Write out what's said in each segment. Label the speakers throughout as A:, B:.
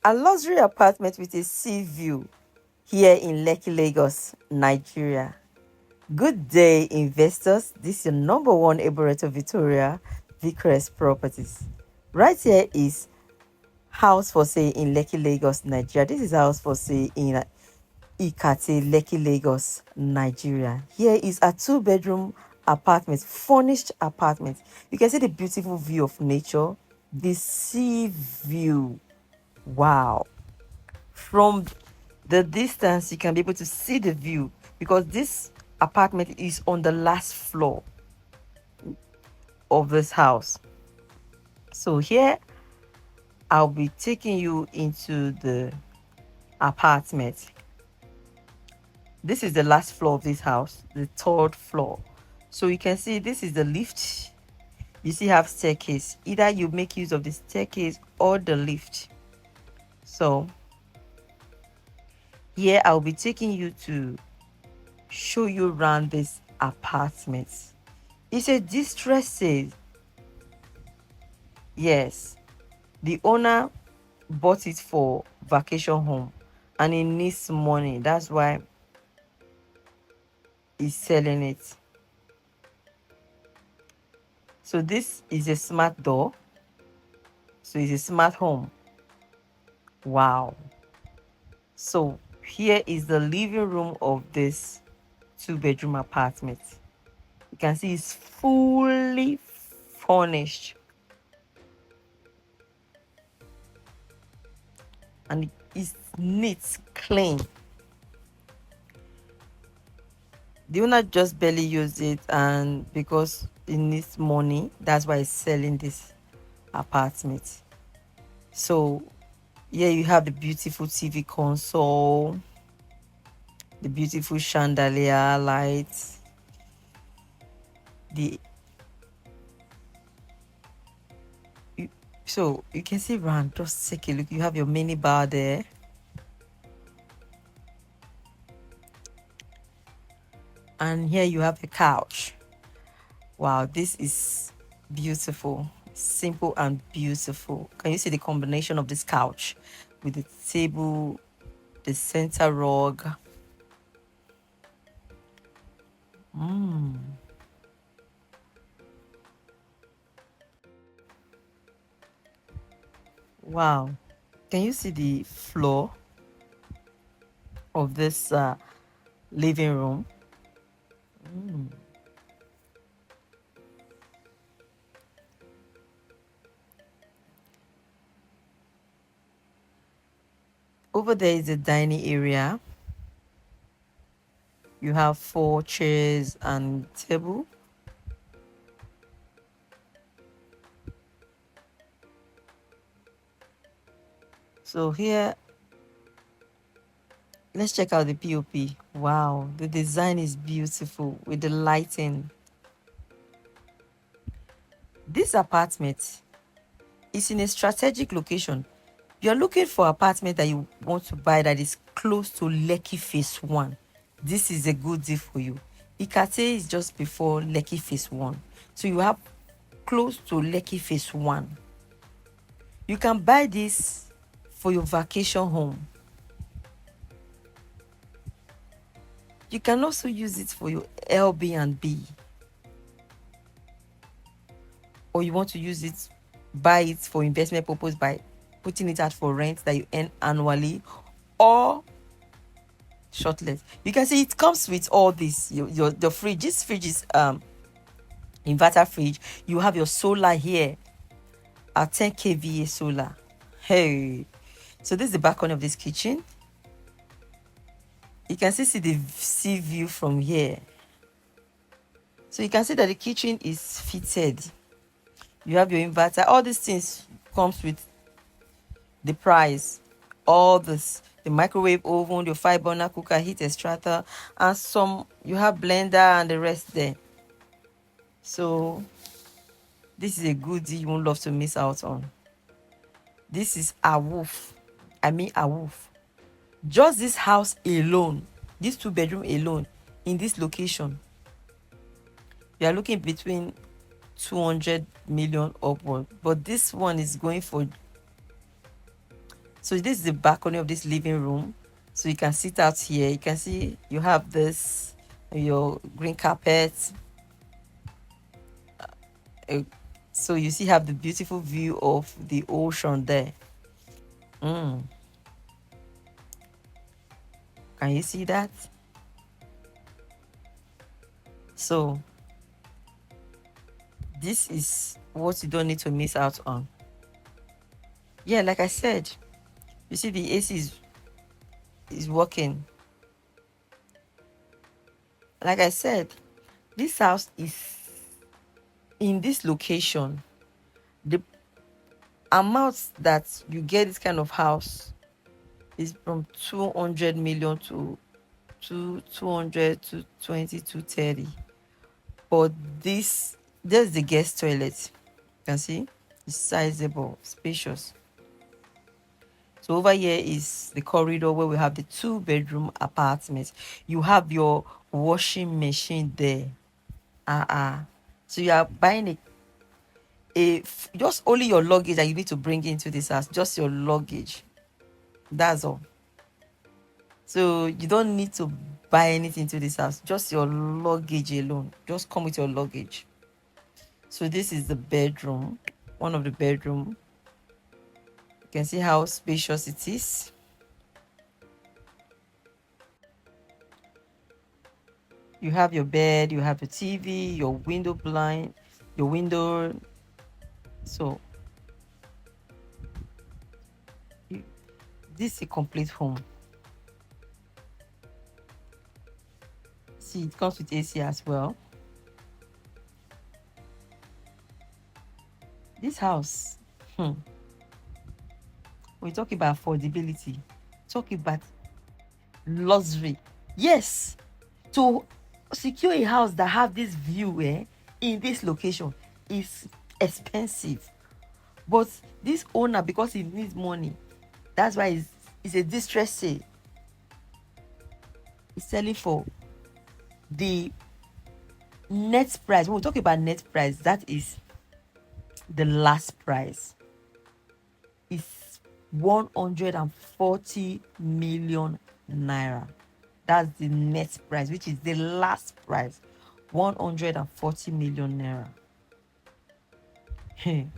A: A luxury apartment with a sea view here in Lekki, Lagos, Nigeria. Good day, investors. This is your number one Eboreto Victoria, Vicrest Properties. Right here is house for sale in Lekki, Lagos, Nigeria. This is house for sale in Ikate Lekki, Lagos, Nigeria. Here is a two-bedroom apartment, furnished apartment. You can see the beautiful view of nature, the sea view. Wow. From the distance, you can be able to see the view because this apartment is on the last floor of this house. So here, I'll be taking you into the apartment. This is the last floor of this house, the third floor. So you can see this is the lift. You see have staircase. Either you make use of the staircase or the lift. So here I'll be taking you to show you around this apartment. It's a distress sale. Yes, the owner bought it for vacation home and he needs money. That's why he's selling it. So this is a smart door. So it's a smart home. Wow. So here is the living room of this two-bedroom apartment. You can see it's fully furnished. And it's neat, clean. The owner just barely used it, and because it needs money, that's why he's selling this apartment. So here you have the beautiful TV console, the beautiful chandelier lights, so you can see around. Just take a look. You have your mini bar there. And here you have a couch. Wow, this is beautiful. Simple and beautiful. Can you see the combination of this couch with the table, the center rug? Wow. Can you see the floor of this living room? Over there is the dining area. You have 4 chairs and table. So here, let's check out the POP. Wow, the design is beautiful with the lighting. This apartment is in a strategic location. You're looking for an apartment that you want to buy that is close to Lekki Phase 1. This is a good deal for you. Ikate is just before Lekki Phase 1. So you have close to Lekki Phase 1. You can buy this for your vacation home. You can also use it for your Airbnb. Or you want to use it, buy it for investment purpose by putting it out for rent that you earn annually or shortlet. You can see it comes with all this. The fridge. This fridge is inverter fridge. You have your solar here, a 10 kVA solar. Hey, so this is the balcony of this kitchen. You can see the sea view from here. So you can see that the kitchen is fitted. You have your inverter. All these things comes with the price. All this, the microwave oven, your 5-burner cooker, heat extractor, and some, you have blender and the rest there. So this is a good deal you won't love to miss out on. This is a wolf. I mean a wolf. Just this house alone, this 2-bedroom alone in this location, we are looking between 200 million upward, but this one is going for So this is the balcony of this living room. So you can sit out here. You can see you have this, your green carpet. uh, So you see have the beautiful view of the ocean there. Mm. Can you see that? So this is what you don't need to miss out on. Yeah, like I said, you see the AC is working. Like I said, this house is in this location. The amount that you get this kind of house is from 200 million to 200 to 20 to 30. But there's the guest toilet. You can see it's sizable, spacious. So over here is the corridor where we have the 2-bedroom apartment. You have your washing machine there. So you are buying just only your luggage that you need to bring into this house. Just your luggage. That's all. So you don't need to buy anything to this house. Just your luggage alone. Just come with your luggage. So this is the bedroom. One of the bedroom. You can see how spacious it is. You have your bed, you have your TV, your window blind, your window. So this is a complete home. See, it comes with AC as well. This house, we talk about affordability, talk about luxury. Yes, to secure a house that have this view in this location is expensive. But this owner, because he needs money, that's why it's a distress sale. He's selling for the net price. When we talk about net price, that is the last price. Is 140 million naira. That's the net price, which is the last price. 140 million naira. In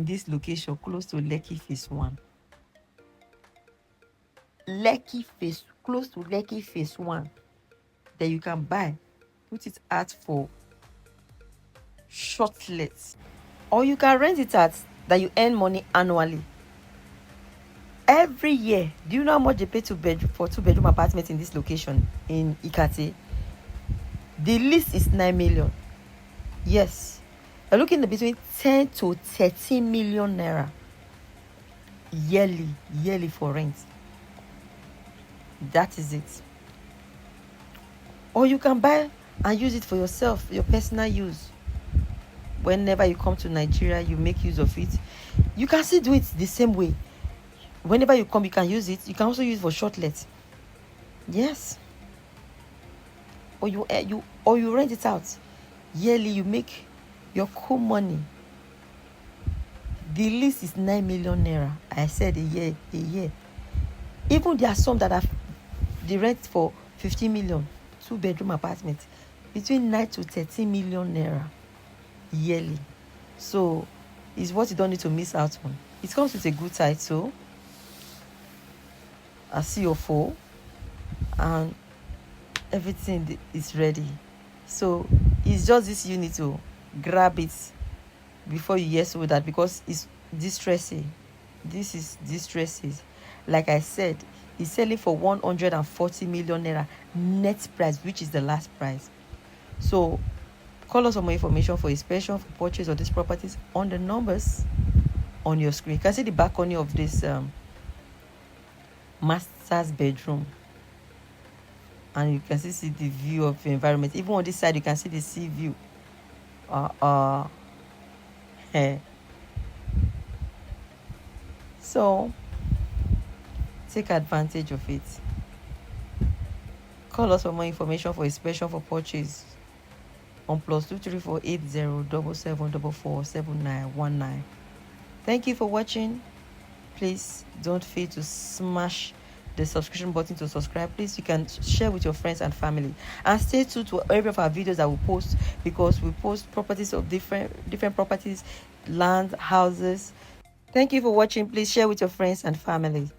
A: this location, close to Lekki Phase 1. Close to Lekki Phase 1. That you can buy, put it out for short let, or you can rent it out that you earn money annually. Every year, do you know how much they pay for 2-bedroom apartment in this location in Ikate? The lease is 9 million. Yes, you're looking at between 10 to 13 million naira yearly for rent. That is it. Or you can buy and use it for yourself, your personal use. Whenever you come to Nigeria, you make use of it. You can still do it the same way. Whenever you come, you can use it. You can also use it for short let. Yes. Or you rent it out. Yearly, you make your cool money. The lease is 9 million naira. I said a year. Even there are some that have the rent for 15 million, 2-bedroom apartment, between 9 to 13 million naira yearly. So it's what you don't need to miss out on. It comes with a good title, a CO4, and everything is ready. So it's just this you need to grab it before you yes with that, because it's distressing. This is distressing. Like I said, it's selling for 140 million naira net price, which is the last price. So call us for more information for inspection, for purchase of these properties on the numbers on your screen. You can see the balcony of this master's bedroom, and you can see the view of the environment. Even on this side, you can see the sea view. So take advantage of it. Call us for more information for inspection, for purchase on +2348077447919. Thank you for watching. please don't fail to smash the subscription button to subscribe. Please, you can share with your friends and family, and stay tuned to every of our videos that we post, because we post properties of different properties, land, houses. Thank you for watching. Please share with your friends and family.